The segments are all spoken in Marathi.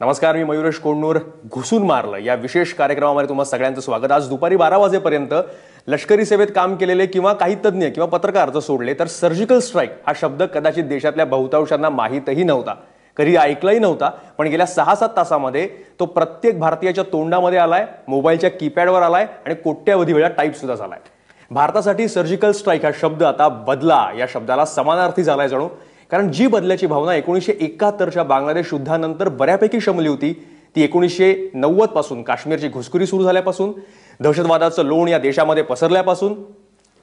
नमस्कार, मी मयुरेश कोंडूर. घुसून मारलं या विशेष कार्यक्रमामध्ये तुम्हा सगळ्यांचं स्वागत. आज दुपारी 12 वाजेपर्यंत लष्करी सेवेत काम केलेले किंवा काही तज्ञ किंवा पत्रकार जर सोडले तर सर्जिकल स्ट्राईक हा शब्द कदाचित देशातल्या बहुतांशांना माहीतही नव्हता, कधी ऐकलाही नव्हता. पण गेल्या 6-7 तासामध्ये तो प्रत्येक भारतीयाच्या तोंडामध्ये आलाय, मोबाईलच्या कीपॅडवर आलाय आणि कोट्यावधी वेळा टाईप सुद्धा झालाय. भारतासाठी सर्जिकल स्ट्राईक हा शब्द आता बदला या शब्दाला समानार्थी झालाय जणू. कारण जी बदल्याची भावना 1971च्या बांगलादेश युद्धानंतर बऱ्यापैकी शमली होती, ती 1990 पासून काश्मीरची घुसखोरी सुरू झाल्यापासून, दहशतवादाचं लोण या देशामध्ये पसरल्यापासून,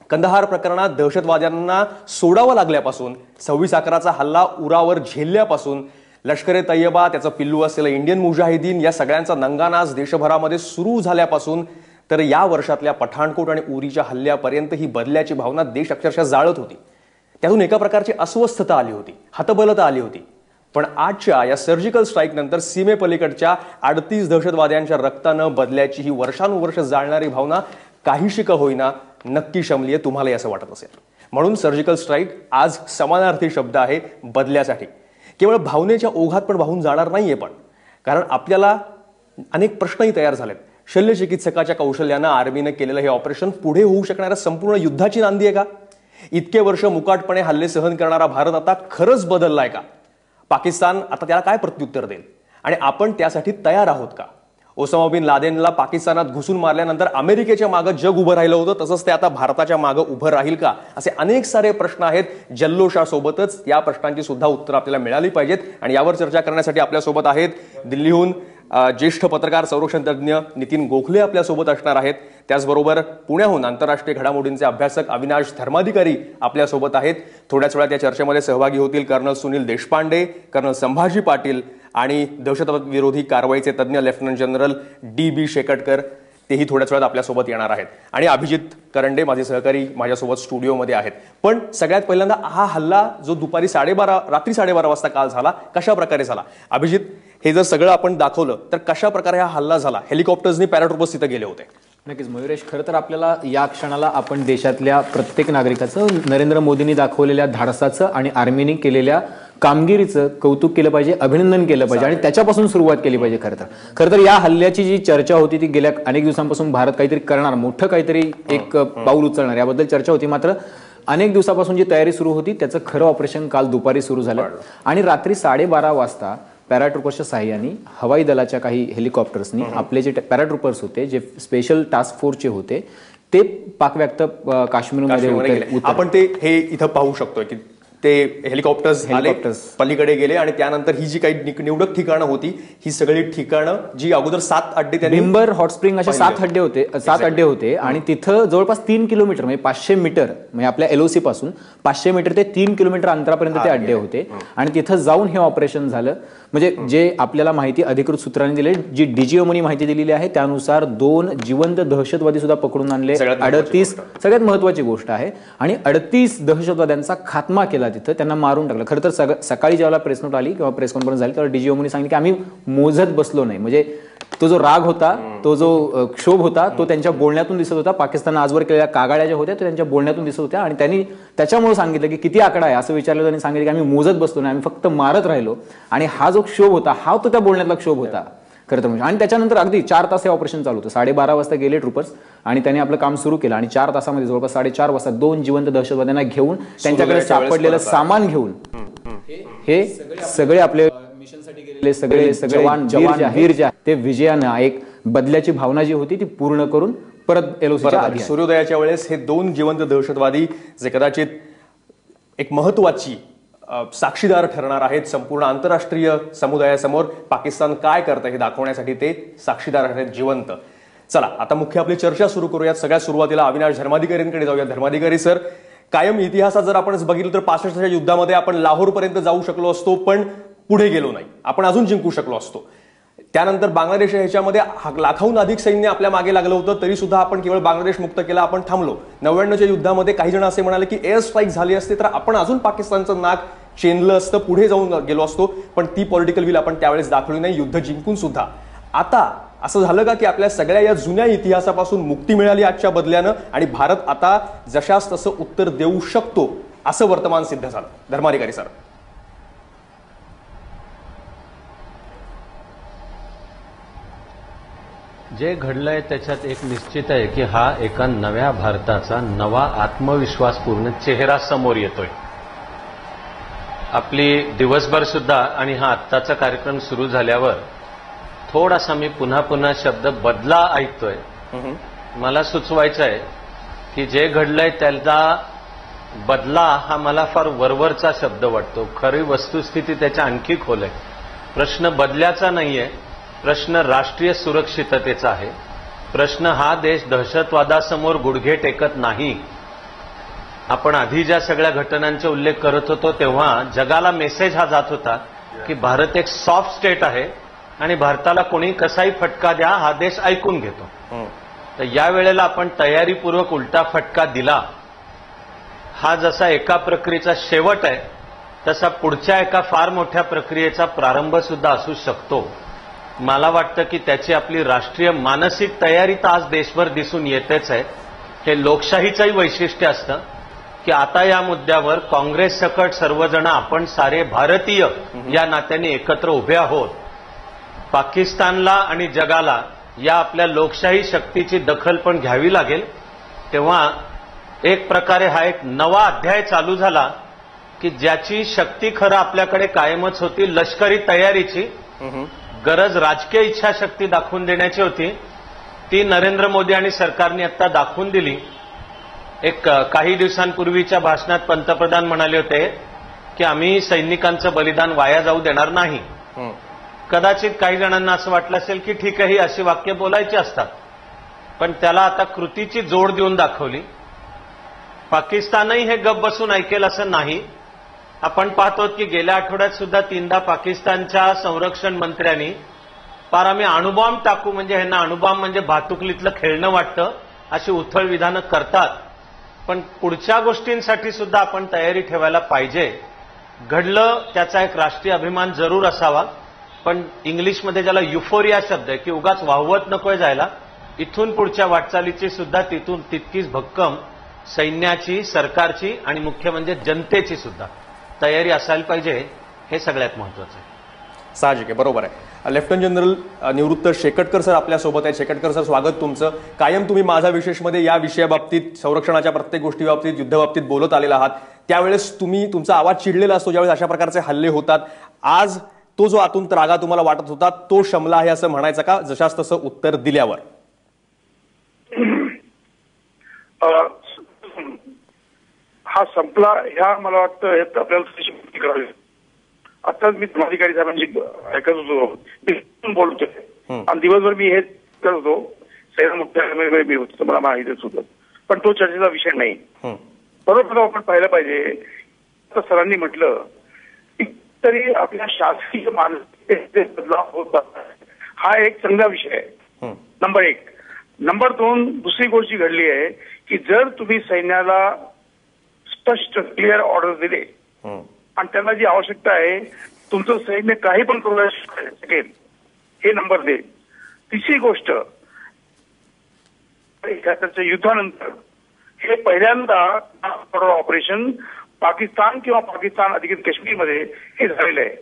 कंदहार प्रकरणात दहशतवाद्यांना सोडावं लागल्यापासून, 26/11चा हल्ला उरावर झेलल्यापासून, लष्कर ए तय्यबा, त्याचं पिल्लू असलेलं इंडियन मुजाहिदीन या सगळ्यांचा नंगानाच देशभरामध्ये सुरू झाल्यापासून तर या वर्षातल्या पठाणकोट आणि उरीच्या हल्ल्यापर्यंत ही बदल्याची भावना देश अक्षरशः जाळत होती. त्यातून एका प्रकारची अस्वस्थता आली होती, हतबलता आली होती. पण आजच्या या सर्जिकल स्ट्राईक नंतर सीमेपलीकडच्या 38 दहशतवाद्यांच्या रक्तानं बदल्याची ही वर्षानुवर्ष जाळणारी भावना काहीशी का होईना नक्की शमली आहे. तुम्हालाही असं वाटत असेल. म्हणून सर्जिकल स्ट्राईक आज समानार्थी शब्द आहे बदल्यासाठी. केवळ भावनेच्या ओघात पण वाहून जाणार नाहीये, पण कारण आपल्याला अनेक प्रश्नही तयार झालेत. शल्यचिकित्सकाच्या कौशल्यानं आर्मीनं केलेलं हे ऑपरेशन पुढे होऊ शकणाऱ्या संपूर्ण युद्धाची नांदी आहे का? इतके वर्ष मुकाटपणे हल्ले सहन करणारा भारत आता खरंच बदललाय का? पाकिस्तान आता त्याला काय प्रत्युत्तर देईल आणि आपण त्यासाठी तयार आहोत का? ओसामा बिन लादेनला पाकिस्तानात घुसून मारल्यानंतर अमेरिकेच्या मागे जग उभं राहिलं होतं, तसंच ते आता भारताच्या मागे उभं राहील का? असे अनेक सारे प्रश्न आहेत. जल्लोषासोबतच या प्रश्नांची सुद्धा उत्तर आपल्याला मिळाली पाहिजेत आणि यावर चर्चा करण्यासाठी आपल्यासोबत आहेत दिल्लीहून ज्येष्ठ पत्रकार संरक्षण तज्ज्ञ नितीन गोखले आपल्यासोबत असणार आहेत. त्याचबरोबर पुण्याहून आंतरराष्ट्रीय घडामोडींचे अभ्यासक अविनाश धर्माधिकारी आपल्यासोबत आहेत. थोड्याच वेळात या चर्चेमध्ये सहभागी होतील कर्नल सुनील देशपांडे, कर्नल संभाजी पाटील आणि दहशतवाद विरोधी कारवाईचे तज्ज्ञ लेफ्टनंट जनरल D.B. शेकटकर, तेही थोड्याच वेळात आपल्यासोबत येणार आहेत. आणि अभिजित करंडे माझे सहकारी माझ्यासोबत स्टुडिओमध्ये आहेत. पण सगळ्यात पहिल्यांदा हा हल्ला जो दुपारी रात्री 12:30 वाजता काल झाला, कशा प्रकारे झाला? अभिजित, हे जर सगळं आपण दाखवलं तर कशा प्रकारे हा हल्ला झाला? हेलिकॉप्टर्सनी पॅराट्रूपर्स तिथे गेले होते. नक्कीच मयुरेश, खरं तर आपल्याला या क्षणाला आपण देशातल्या प्रत्येक नागरिकाचं, नरेंद्र मोदींनी दाखवलेल्या धाडसाचं आणि आर्मीने केलेल्या कामगिरीचं कौतुक केलं पाहिजे, अभिनंदन केलं पाहिजे आणि त्याच्यापासून सुरुवात केली पाहिजे. खरं तर या हल्ल्याची जी चर्चा होती ती गेल्या अनेक दिवसांपासून भारत काहीतरी करणार, मोठं काहीतरी एक पाऊल उचलणार याबद्दल चर्चा होती. मात्र अनेक दिवसापासून जी तयारी सुरू होती त्याचं खरं ऑपरेशन काल दुपारी सुरू झालं आणि रात्री 12:30 वाजता पॅराट्रुपर्सच्या साह्याने हवाई दलाच्या काही हेलिकॉप्टर्सनी आपले जे पॅराट्रुपर्स होते, जे स्पेशल टास्क फोर्सचे होते, ते पाकव्याप्त काश्मीरमध्ये आपण ते हे इथं पाहू शकतोय की ते हेलिकॉप्टर्स पलीकडे गेले आणि त्यानंतर ही जी काही निवडक ठिकाणं होती, ही सगळी ठिकाणं जी अगोदर 7 अड्डे, भिंबर, हॉट स्प्रिंग असे 7 अड्डे होते आणि तिथं जवळपास 3 किलोमीटर म्हणजे 500 मीटर, म्हणजे आपल्या LOC पासून 500 मीटर ते 3 किलोमीटर अंतरापर्यंत ते अड्डे होते आणि तिथं जाऊन हे ऑपरेशन झालं. म्हणजे जे आपल्याला माहिती अधिकृत सूत्रांनी दिली, जी DGOनी माहिती दिलेली आहे त्यानुसार 2 जिवंत दहशतवादी सुद्धा पकडून आणले. 38 सगळ्यात महत्वाची गोष्ट आहे आणि 38 दहशतवाद्यांचा खात्मा केला, तिथं त्यांना मारून टाकलं. खरं तर सकाळी जेव्हा प्रेस नोट आली किंवा प्रेस कॉन्फरन्स झाली तेव्हा DGOनी सांगितलं की आम्ही मोजत बसलो नाही. म्हणजे तो जो राग होता, तो जो क्षोभ होता, तो त्यांच्या बोलण्यातून दिसत होता. पाकिस्तान आजवर केलेल्या कागाड्या ज्या होत्या त्यांच्या बोलण्यातून दिसत होत्या आणि त्यांनी त्याच्यामुळे सांगितलं की किती आकडा आहे असं विचारलं. त्यांनी सांगितलं की आम्ही मोजत बसलो नाही, आम्ही फक्त मारत राहिलो. आणि हा जो क्षोभ होता, हा तो त्या बोलण्यातला क्षोभ होता खरं तर. आणि त्याच्यानंतर अगदी 4 तास हे ऑपरेशन चालू होतं. 12:30 वाजता गेले ट्रुपर्स आणि त्यांनी आपलं काम सुरू केलं आणि 4 तासामध्ये जवळपास 4:30 वाजता 2 जिवंत दहशतवाद्यांना घेऊन, त्यांच्याकडे सापडलेलं सामान घेऊन हे सगळे आपले मिशनसाठी गेलेले सगळे जवान वीर जे ते विजयानं एक बदल्याची भावना जी होती ती पूर्ण करून परत LOCच्या आधी सूर्योदयाच्या वेळेस हे 2 जिवंत दहशतवादी जे कदाचित एक महत्वाची साक्षीदार ठरणार आहेत संपूर्ण आंतरराष्ट्रीय समुदायासमोर. पाकिस्तान काय करतं हे दाखवण्यासाठी ते साक्षीदार आहेत जिवंत. चला आता मुख्य आपली चर्चा सुरू करूयात. सगळ्यात सुरुवातीला अविनाश धर्माधिकारींकडे जाऊया. धर्माधिकारी सर, कायम इतिहासात जर आपण बघितलं तर 65च्या युद्धामध्ये आपण लाहोरपर्यंत जाऊ शकलो असतो, पण पुढे गेलो नाही. आपण अजून जिंकू शकलो असतो. त्यानंतर बांगलादेश ह्याच्यामध्ये लाखाहून अधिक सैन्य आपल्या मागे लागलं होतं, तरी सुद्धा आपण केवळ बांगलादेश मुक्त केला, आपण थांबलो. 99च्या युद्धामध्ये काही जण असे म्हणाले की एअर स्ट्राईक झाली असते तर आपण अजून पाकिस्तानचं नाक चेनलं असतं, पुढे जाऊन गेलो असतो. पण ती पॉलिटिकल विल आपण त्यावेळेस दाखवली नाही, युद्ध जिंकून सुद्धा. आता असं झालं का की आपल्या सगळ्या या जुन्या इतिहासापासून मुक्ती मिळाली आजच्या बदल्यानं आणि भारत आता जशास तसं उत्तर देऊ शकतो असं वर्तमान सिद्ध झालं? धर्माधिकारी सर. जे घडलंय त्याच्यात एक निश्चित आहे की हा एका नव्या भारताचा नवा आत्मविश्वासपूर्ण चेहरा समोर येतोय. आपली दिवसभर सुद्धा आणि हा आत्ताचा कार्यक्रम सुरू झाल्यावर थोडासा मी पुन्हा पुन्हा शब्द बदला ऐकतोय. मला सुचवायचं आहे की जे घडलंय त्याला बदला हा मला फार वरवरचा शब्द वाटतो. खरी वस्तुस्थिती त्याच्या आणखी खोल आहे. प्रश्न बदल्याचा नाहीये, प्रश्न राष्ट्रीय सुरक्षिततेचा आहे. प्रश्न हा देश दहशतवादासमोर गुडघे टेकत नाही. आपण आधी ज्या सगळ्या घटनांचा उल्लेख करत होतो तेव्हा जगाला मेसेज हा जात होता की भारत एक सॉफ्ट स्टेट आहे आणि भारताला कोणी कसाही फटका द्या हा देश ऐकून घेतो. तर या वेळेला आपण तयारीपूर्वक उलटा फटका दिला. हा जसा एका प्रक्रियेचा शेवट आहे तसा पुढच्या एका फार मोठ्या प्रक्रियेचा प्रारंभ सुद्धा असू शकतो. मला वाटतं की त्याची आपली राष्ट्रीय मानसिक तयारी तर आज देशभर दिसून येतेच आहे. हे लोकशाहीचंही वैशिष्ट्य असतं की आता या मुद्द्यावर काँग्रेस सकट सर्वजण आपण सारे भारतीय या नात्याने एकत्र उभे आहोत. पाकिस्तानला आणि जगाला या आपल्या लोकशाही शक्तीची दखल पण घ्यावी लागेल. तेव्हा एक प्रकारे हा एक नवा अध्याय चालू झाला की ज्याची शक्ती खरं आपल्याकडे कायमच होती, लष्करी तयारीची गरज राजकीय इच्छाशक्ती दाखवून देण्याची होती, ती नरेंद्र मोदी आणि सरकारने आता दाखवून दिली. एक काही दिवसांपूर्वीच्या भाषणात पंतप्रधान म्हणाले होते की आम्ही सैनिकांचं बलिदान वाया जाऊ देणार नाही. कदाचित काही जणांना असं वाटलं असेल की ठीक आहे, ही अशी वाक्य बोलायची असतात, पण त्याला आता कृतीची जोड देऊन दाखवली. पाकिस्तानही हे गप बसून ऐकेल असं नाही. आपण पाहतो की गेल्या आठवड्यात सुद्धा 3दा पाकिस्तानच्या संरक्षण मंत्र्यांनी पार आम्ही अणुबॉम्ब टाकू, म्हणजे ह्यांना अणुबॉम्ब म्हणजे भातुकलीतलं खेळणं वाटतं, अशी उथळ विधानं करतात. पण पुढच्या गोष्टींसाठी सुद्धा आपण तयारी ठेवायला पाहिजे. घडलं त्याचा एक राष्ट्रीय अभिमान जरूर असावा, पण इंग्लिशमध्ये ज्याला युफोरिया शब्द आहे की उगाच वाहवत नकोय जायला, इथून पुढच्या वाटचालीची सुद्धा तिथून तितकीच भक्कम सैन्याची, सरकारची आणि मुख्य म्हणजे जनतेची सुद्धा तयारी असायला पाहिजे. हे सगळ्यात महत्वाचं आहे. साहजिक आहे, बरोबर आहे. लेफ्टनंट जनरल निवृत्त शेकटकर सर आपल्यासोबत आहेत. शेकटकर सर, स्वागत तुमचं. कायम तुम्ही माझा विशेषमध्ये या विषयाबाबतीत, संरक्षणाच्या प्रत्येक गोष्टीबाबतीत, युद्धाबाबतीत बोलत आलेला आहात. त्यावेळेस तुमचा आवाज चिडलेला असतो ज्यावेळेस अशा प्रकारचे हल्ले होतात. आज तो जो आतून त्रागा तुम्हाला वाटत होता तो शमला आहे असं म्हणायचं का, जशास तसं उत्तर दिल्यावर? हा संपला ह्या मला वाटतं आपल्याला करावी. आताच मी धर्माधिकारी साहेबांची ऐकत होतो, मी बोलत होते आणि दिवसभर मी हे करत होतो, सैन्य मुख्यालयामध्ये मी होतो, मला माहितीच होतं. पण तो चर्चेचा विषय नाही. बरोबर आपण पाहिलं पाहिजे, सरांनी म्हटलं की तरी आपल्या शासकीय मानसिकतेत बदलाव होत हा एक चांगला विषय आहे. नंबर 1. नंबर 2, दुसरी गोष्ट जी घडली आहे की जर तुम्ही सैन्याला स्पष्ट क्लिअर ऑर्डर दिले आणि त्यांना जी आवश्यकता आहे तुमचं सैन्य काही पण करू शकेल, हे नंबर दे. तिसरी गोष्ट, युद्धानंतर हे पहिल्यांदा ऑपरेशन पाकिस्तान किंवा पाकिस्तान अधिकृत काश्मीरमध्ये हे झालेलं आहे.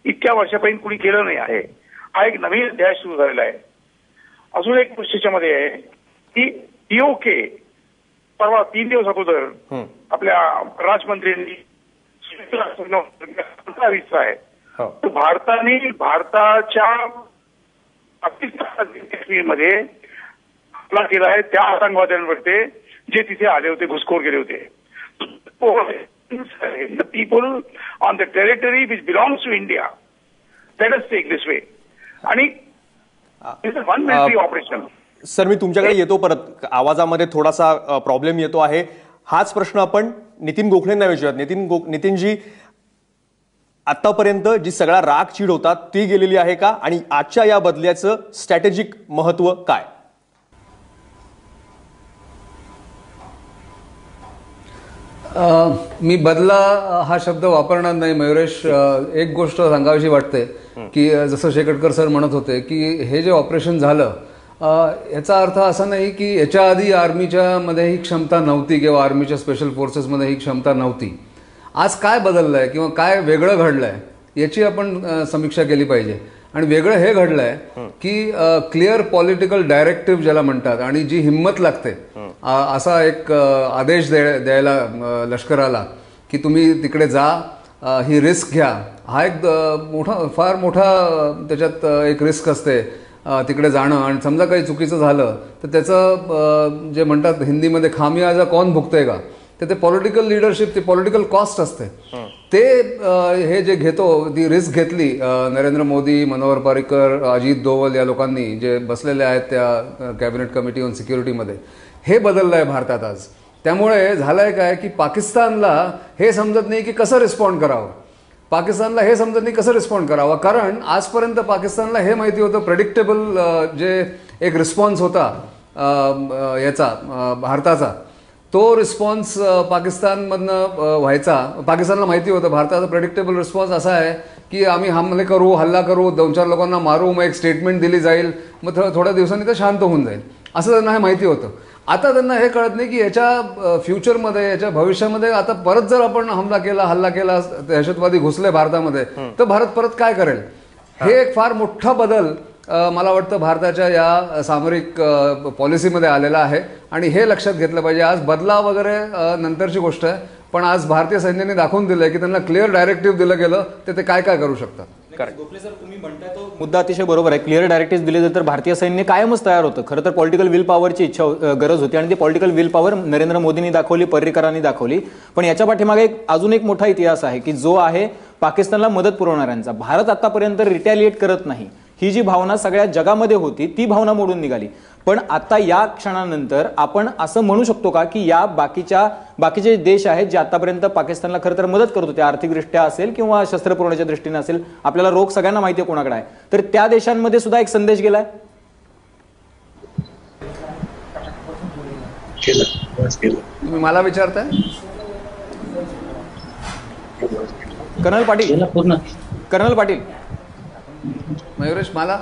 इतक्या वर्षापर्यंत कुणी केलं नाही आहे. हा एक नवीन अध्याय सुरू झालेला आहे. अजून एक गोष्ट त्याच्यामध्ये आहे की पीओके परवा 3 दिवस अगोदर आपल्या राजमंत्र्यांनी आहे. भारताच्या पाकिस्तान काश्मीरमध्ये हमला केला आहे त्या आतंकवाद्यांवरती जे तिथे आले होते, घुसखोर गेले होते. The people on the territory which belongs to India. Let us take this way. आणि this is one military operation. Sir, मी तुमच्याकडे येतो परत. आवाजामध्ये थोडासा प्रॉब्लेम येतो आहे. हाच प्रश्न आपण नितीन गोखलेंना विचारूयात. नितीनजी, आतापर्यंत जी सगळा राग चीड होता ती गेलेली आहे का, आणि आजच्या या बदल्याचं स्ट्रॅटेजिक महत्व काय? मी बदला हा शब्द वापरणार नाही मयुरेश. एक गोष्ट सांगावीशी वाटते की जसं शेकटकर सर म्हणत होते की हे जे ऑपरेशन झालं याचा अर्थ असा नाही की याच्या आधी आर्मीच्या मध्ये ही क्षमता नव्हती किंवा आर्मीच्या स्पेशल फोर्सेसमध्ये ही क्षमता नव्हती. आज काय बदललंय किंवा काय वेगळं घडलंय याची आपण समीक्षा केली पाहिजे. आणि वेगळं हे घडलंय की क्लिअर पॉलिटिकल डायरेक्टिव्ह ज्याला म्हणतात आणि जी हिंमत लागते असा एक आदेश द्यायला लष्कराला की तुम्ही तिकडे जा, ही रिस्क घ्या, हा एक फार मोठा त्याच्यात एक रिस्क असते तिकडे जाणं. आणि समजा काही चुकीचं झालं तर त्याचं जे म्हणतात हिंदीमध्ये खामियाजा कौन भुगतेगा, तर ते पॉलिटिकल लिडरशिप, ती पॉलिटिकल कॉस्ट असते. ते हे जे घेतो, ती रिस्क घेतली नरेंद्र मोदी, मनोहर पर्रिकर, अजित डोवल या लोकांनी जे बसलेले आहेत त्या कॅबिनेट कमिटी ऑन सिक्युरिटीमध्ये. हे बदललं आहे भारतात आज. त्यामुळे झालंय काय की पाकिस्तानला हे समजत नाही की कसं रिस्पॉन्ड करावं. पाकिस्तानला हे समजत नाही कसं रिस्पॉन्ड करावं, कारण आजपर्यंत पाकिस्तानला हे माहिती होतं प्रेडिक्टेबल जे एक रिस्पॉन्स होता याचा भारताचा, तो रिस्पॉन्स पाकिस्तानमधनं व्हायचा. पाकिस्तानला माहिती होतं भारताचा प्रेडिक्टेबल रिस्पॉन्स असा आहे की आम्ही हमले करू, हल्ला करू, 2-4 लोकांना मारू, मग एक स्टेटमेंट दिली जाईल, मग थोड्या दिवसांनी ते शांत होऊन जाईल, असं त्यांना हे माहिती होतं. आता त्यांना हे कळत नाही की याच्या फ्युचरमध्ये, याच्या भविष्यामध्ये आता परत जर आपण हल्ला केला, दहशतवादी घुसले भारतामध्ये, तर भारत परत काय करेल. हे एक फार मोठा बदल मला वाटतं भारताच्या या सामरिक पॉलिसीमध्ये आलेला आहे आणि हे लक्षात घेतलं पाहिजे. आज बदला वगैरे नंतरची गोष्ट आहे, पण आज भारतीय सैन्याने दाखवून दिलंय की त्यांना क्लिअर डायरेक्टिव्ह दिलं गेलं तर ते काय काय करू शकतात. गोखले सर, तुम्ही म्हणताय तो मुद्दा अतिशय बरोबर आहे. क्लिअर डायरेक्टिव्ह दिले तर भारतीय सैन्य कायमच तयार होतं. खरं तर पॉलिटिकल विल पॉवरची गरज होती आणि ती पॉलिटिकल विल पॉवर नरेंद्र मोदींनी दाखवली, पर्रिकरांनी दाखवली. पण याच्या पाठीमागे अजून एक मोठा इतिहास आहे की जो आहे पाकिस्तानला मदत पुरवणाऱ्यांचा. भारत आतापर्यंत रिटॅलिएट करत नाही, ही जी भावना सगळ्या जगामध्ये होती ती भावना मोडून निघाली. पण आता या क्षणानंतर आपण असं म्हणू शकतो का की या बाकीचे देश आहेत जे आतापर्यंत पाकिस्तानला खरं तर मदत करत होते, आर्थिकदृष्ट्या असेल किंवा शस्त्र पुरवण्याच्या दृष्टीने असेल, आपल्याला रोख सगळ्यांना माहिती आहे कोणाकडे आहे, तर त्या देशांमध्ये सुद्धा एक संदेश गेलाय. तुम्ही मला विचारताय कर्नल पाटील, मयुरेश, मला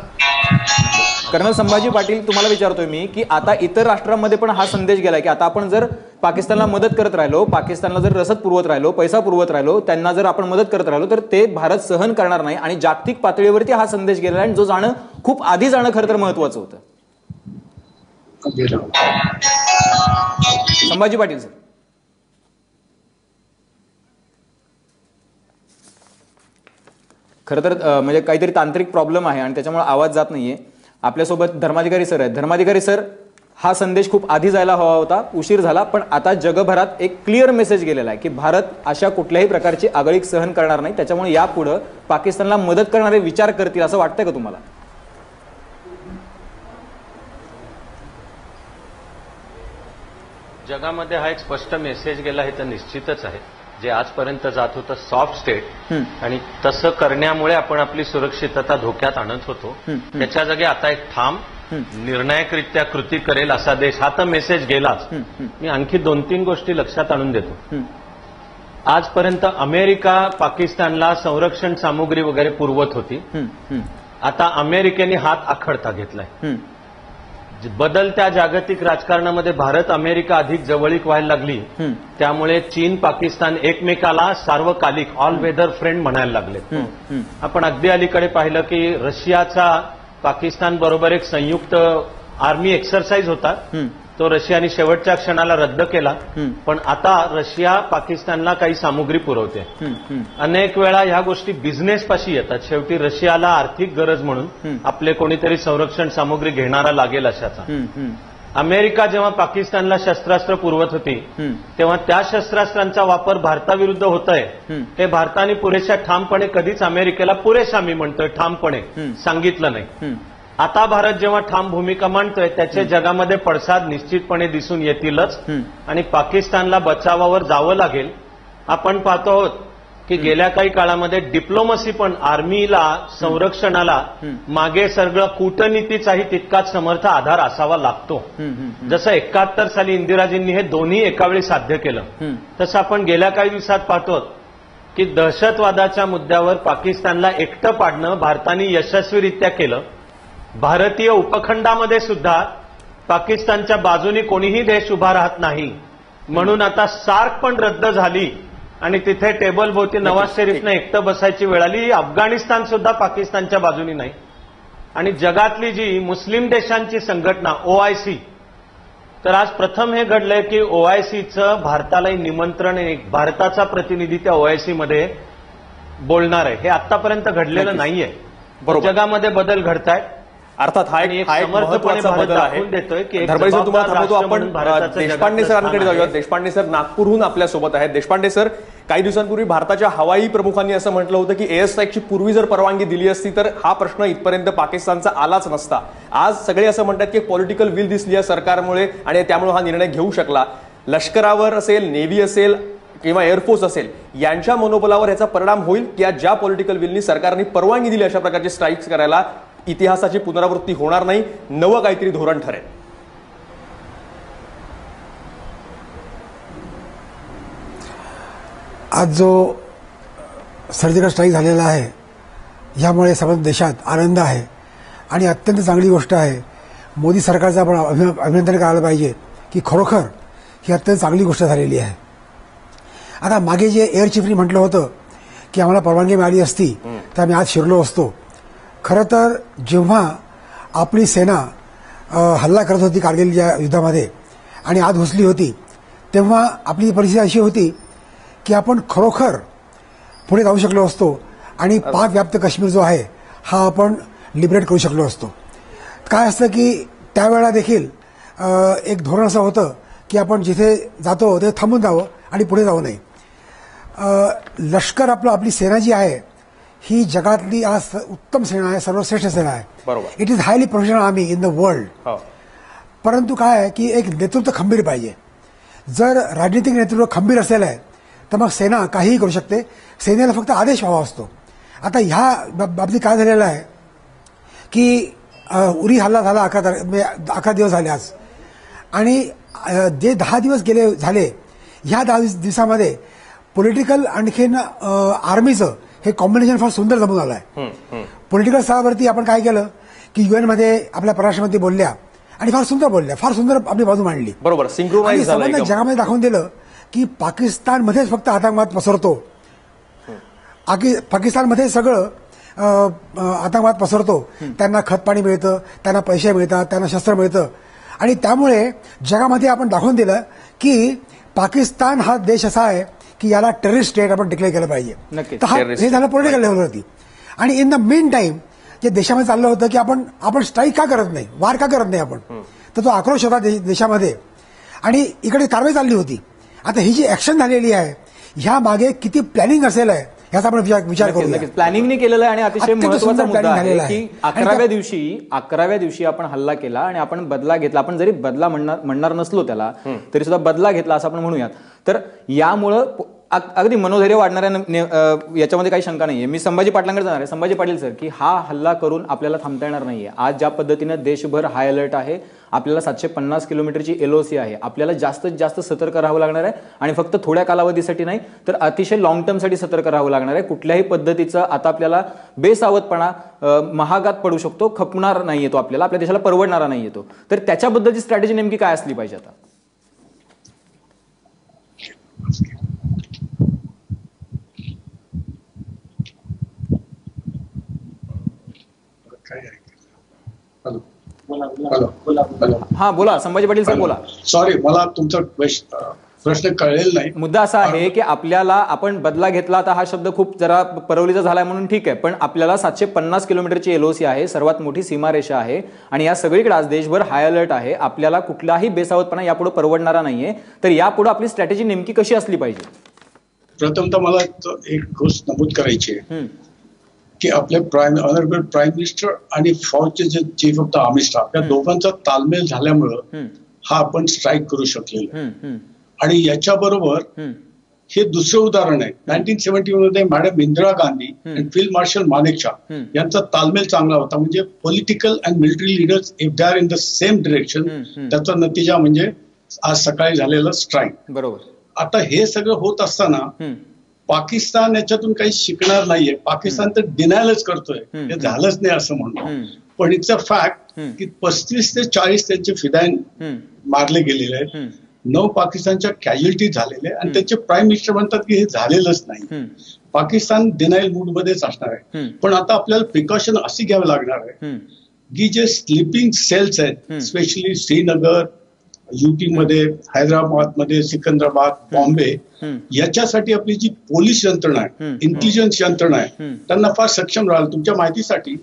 कर्नल संभाजी पाटील तुम्हाला विचारतोय मी की आता इतर राष्ट्रांमध्ये पण हा संदेश गेलाय की आता आपण जर पाकिस्तानला मदत करत राहिलो, पाकिस्तानला जर रसद पुरवत राहिलो, पैसा पुरवत राहिलो, त्यांना जर आपण मदत करत राहिलो तर ते भारत सहन करणार नाही आणि जागतिक पातळीवरती हा संदेश गेलेला आणि जो जाणं खूप आधी जाणं खरं तर महत्वाचं होतं. संभाजी पाटील सर. खरं तर म्हणजे काहीतरी तांत्रिक प्रॉब्लेम आहे आणि त्याच्यामुळे आवाज जात नाहीये. आपल्यासोबत धर्माधिकारी सर आहेत. धर्माधिकारी सर, हा संदेश खूप आधी जायला हवा होता, उशीर झाला, पण आता जगभरात एक क्लिअर मेसेज गेलेला आहे की भारत अशा कुठल्याही प्रकारची आगळीक सहन करणार नाही. त्याच्यामुळे यापुढे पाकिस्तानला मदत करणारे विचार करतील असं वाटतंय का तुम्हाला? जगामध्ये हा एक स्पष्ट मेसेज गेला हे तर निश्चितच आहे. जे आजपर्यंत जात होतं सॉफ्ट स्टेट आणि तसं करण्यामुळे आपण आपली सुरक्षितता धोक्यात आणत होतो, त्याच्या जागी आता एक ठाम निर्णायकरित्या कृती करेल असा देश, हा तर मेसेज गेलाच. मी आणखी 2-3 गोष्टी लक्षात आणून देतो. आजपर्यंत अमेरिका पाकिस्तानला संरक्षण सामुग्री वगैरे पुरवत होती. आता अमेरिकेने हात आखडता घेतलाय. बदलत्या जागतिक राजकारणामध्ये भारत अमेरिका अधिक जवळीक व्हायला लागली, त्यामुळे चीन पाकिस्तान एकमेकाला सार्वकालिक ऑल वेदर फ्रेंड म्हणायला लागले. आपण अगदी अलीकडे पाहिलं की रशियाचा पाकिस्तान बरोबर एक संयुक्त आर्मी एक्सरसाइज होता, तो रशियाने शेवटच्या क्षणाला रद्द केला. पण आता रशिया पाकिस्तानला काही सामुग्री पुरवते. अनेक वेळा ह्या गोष्टी बिझनेसपाशी येतात. शेवटी रशियाला आर्थिक गरज म्हणून आपले कोणीतरी संरक्षण सामुग्री घेणारा लागेल अशाचा. अमेरिका जेव्हा पाकिस्तानला शस्त्रास्त्र पुरवत होती तेव्हा त्या शस्त्रास्त्रांचा वापर भारताविरुद्ध होत आहे हे भारताने पुरेशा ठामपणे कधीच अमेरिकेला पुरेशा मी म्हणतोय ठामपणे सांगितलं नाही. आता भारत जेव्हा ठाम भूमिका मांडतोय त्याचे जगामध्ये पडसाद निश्चितपणे दिसून येतीलच आणि पाकिस्तानला बचावावर जावं लागेल. आपण पाहतो आहोत की गेल्या काही काळामध्ये डिप्लोमसी पण आर्मीला, संरक्षणाला मागे सगळं कूटनीतीचाही तितकाच समर्थ आधार असावा लागतो. जसं 71 साली इंदिराजींनी हे दोन्ही एकावेळी साध्य केलं, तसं आपण गेल्या काही दिवसात पाहतो की दहशतवादाच्या मुद्द्यावर पाकिस्तानला एकटं पाडणं भारताने यशस्वीरित्या केलं. भारतीय उपखंडामध्ये सुद्धा पाकिस्तानच्या बाजूनी कोणीही देश उभा राहत नाही, म्हणून आता सार्क पण रद्द झाली आणि तिथे टेबल भोवती नवाज शरीफनं एकटं बसायची वेळ आली. अफगाणिस्तान सुद्धा पाकिस्तानच्या बाजूनी नाही. आणि जगातली जी मुस्लिम देशांची संघटना OIC, तर आज प्रथम हे घडलंय की OICचं भारतालाही निमंत्रण, एक भारताचा प्रतिनिधी त्या OIC मध्ये बोलणार आहे. हे आतापर्यंत घडलेलं नाहीये. बरोबर. जगामध्ये बदल घडतायत. अर्थात हा एक महत्त्वाचा बदल आहे. धर्माई सर, तुम्हाला थांबवतो आपण. देशपांडे सरांकडे जाऊयात. देशपांडे सर नागपूरहून आपल्यासोबत आहेत. देशपांडे सर, काही दिवसांपूर्वी भारताच्या हवाई प्रमुखांनी असं म्हटलं होतं की एअर स्ट्राईकची पूर्वी जर परवानगी दिली असती तर हा प्रश्न इथपर्यंत पाकिस्तानचा आलाच नसता. आज सगळे असं म्हणतात की पॉलिटिकल विल दिसली आहे सरकारमुळे आणि त्यामुळे हा निर्णय घेऊ शकला. लष्करावर असेल, नेव्ही असेल किंवा एअरफोर्स असेल, यांच्या मनोबलावर याचा परिणाम होईल की ज्या पॉलिटिकल विलनी सरकारने परवानगी दिली अशा प्रकारचे स्ट्राईक्स करायला इतिहासाची पुनरावृत्ती होणार नाही, नवं काहीतरी धोरण ठरेल? आज जो सर्जिकल स्ट्राईक झालेला आहे यामुळे सर्व देशात आनंद आहे आणि अत्यंत चांगली गोष्ट आहे. मोदी सरकारचं आपण अभिनंदन करायला पाहिजे की खरोखर ही अत्यंत चांगली गोष्ट झालेली आहे. आता मागे जे एअर चीफनी म्हटलं होतं की आम्हाला परवानगी मिळाली असती तर आम्ही आज शिरलो असतो. खरं तर जेव्हा आपली सेना हल्ला करत होती कारगिलच्या युद्धामध्ये आणि आत घुसली होती, तेव्हा आपली परिस्थिती अशी होती की आपण खरोखर पुढे जाऊ शकलो असतो आणि पाक व्याप्त काश्मीर जो आहे हा आपण लिबरेट करू शकलो असतो. काय असतं की त्यावेळेला देखील एक धोरण असं होतं की आपण जिथे जातो ते थांबून जावं आणि पुढे जाऊ नये. लष्कर आपली सेना जी आहे ही जगातली आज उत्तम सेना आहे, सर्वश्रेष्ठ सेना आहे. बरोबर. It is highly professional army in the world. परंतु काय आहे की एक नेतृत्व खंबीर पाहिजे. जर राजनीतिक नेतृत्व खंबीर असेल आहे तर मग सेना काहीही करू शकते. सेनेला फक्त आदेश व्हावा असतो. आता ह्या बाबतीत काय झालेलं आहे की उरी हल्ला झाला 11 दिवस झाले आज, आणि जे 10 दिवस गेले झाले, ह्या 10 दिवसामध्ये पॉलिटिकल आणखीन आर्मीचं हे कॉम्बिनेशन फार सुंदर जमून आलं आहे. पॉलिटिकल स्तरावरती आपण काय केलं की UN मध्ये आपल्या परराष्ट्रमंत्री बोलल्या आणि फार सुंदर बोलल्या, फार सुंदर आपली बाजू मांडली. बरोबर. आणि सर्वांना जगामध्ये दाखवून दिलं की पाकिस्तानमध्येच फक्त आतंकवाद पसरतो, पाकिस्तानमध्ये सगळं आतंकवाद पसरतो. त्यांना खतपाणी मिळतं, त्यांना पैसे मिळतात, त्यांना शस्त्र मिळतं आणि त्यामुळे जगामध्ये आपण दाखवून दिलं की पाकिस्तान हा देश असा आहे की याला टेररिस्ट स्टेट आपण डिक्लेअर केलं पाहिजे. तर हे झालं पॉलिटिकल लेव्हलवरती. आणि इन द मेन टाइम जे देशामध्ये चाललं होतं की आपण स्ट्राईक का करत नाही, वार का करत नाही आपण, तर तो आक्रोश होता देशामध्ये आणि इकडे कारवाई चालली होती. आता ही जी ऍक्शन झालेली आहे ह्या मागे किती प्लॅनिंग असेल आहे ह्याचा आपण विचार करू. प्लॅनिंगने केलेलं आहे आणि अतिशय महत्त्वाचा मुद्दा आहे की 11व्या दिवशी आपण हल्ला केला आणि आपण बदला घेतला. आपण जरी बदला म्हणणार नसलो त्याला तरी सुद्धा बदला घेतला असं आपण म्हणूयात. तर यामुळं अगदी मनोधैर्य वाढणाऱ्या याच्यामध्ये काही शंका नाहीये. मी संभाजी पाटलांकडे जाणार आहे. संभाजी पाटील सर, की हा हल्ला करून आपल्याला थांबता येणार नाहीये. आज ज्या पद्धतीनं देशभर हाय अलर्ट आहे, आपल्याला 750 किलोमीटरची LOC आहे, आपल्याला जास्तीत जास्त सतर्क राहावं लागणार आहे आणि फक्त थोड्या कालावधीसाठी नाही तर अतिशय लॉंग टर्मसाठी सतर्क राहावं लागणार आहे. कुठल्याही पद्धतीचं आता आपल्याला बेसावधपणा महागात पडू शकतो, खपणार नाहीये तो, आपल्या देशाला परवडणारा नाहीये तो. तर त्याच्याबद्दलची स्ट्रॅटेजी नेमकी काय असली पाहिजे आता? हा बोला संभाजी पाटील सर, बोला. सॉरी, मला तुमचा प्रश्न कळलेला नाही. मुद्दा असा आहे की आपण बदला घेतला, आता हा शब्द खूप जरा परवलीचा झालाय म्हणून ठीक आहे, पण आपल्याला 750 किलोमीटरची LOC आहे, सर्वात मोठी सीमारेषा आहे आणि या सगळीकडे आज देशभर हाय अलर्ट आहे. आपल्याला कुठलाही बेसावधपणा यापुढे परवडणारा नाहीये. तर यापुढे आपली स्ट्रॅटेजी नेमकी कशी असली पाहिजे? प्रथमतः मला एक गोष्ट नमूद करायची आहे की आपले ऑनरेबल प्राईम मिनिस्टर आणि फौजचे जे chief of the army staff या दोघांचा तालमेल झाल्यामुळं हा आपण स्ट्राईक करू शकलेलो. आणि याच्याबरोबर हे दुसरं उदाहरण आहे. 1971 मध्ये मॅडम इंदिरा गांधी आणि फील्ड मार्शल मानेकशॉ यांचा तालमेल चांगला होता. म्हणजे political and military leaders if they are in the same direction, त्याचा नतीजा म्हणजे आज सकाळी झालेला स्ट्राईक. बरोबर. आता हे सगळं होत असताना पाकिस्तान याच्यातून काही शिकणार नाहीये. पाकिस्तान तर डिनायलच करतोय, हे झालंच नाही असं म्हणतो. पण इट्स अ फॅक्ट की 35 ते 40 त्यांचे फिदाईन मारले गेलेले आहेत. 9 पाकिस्तानच्या कॅज्युअलिटी झालेल्या आणि त्याचे प्राईम मिनिस्टर म्हणतात की हे झालेलंच नाही. पाकिस्तान डिनायल मूड मध्येच असणार आहे. पण आता आपल्याला प्रिकॉशन अशी घ्यावं लागणार आहे की जे स्लीपिंग सेल्स आहेत, स्पेशली श्रीनगर, युपी मध्ये, हैदराबाद मध्ये, सिकंदराबाद, बॉम्बे, याच्यासाठी आपली जी पोलीस यंत्रणा आहे, इंटेलिजन्स यंत्रणा आहे, त्यांना फार सक्षम राहाल. तुमच्या माहितीसाठी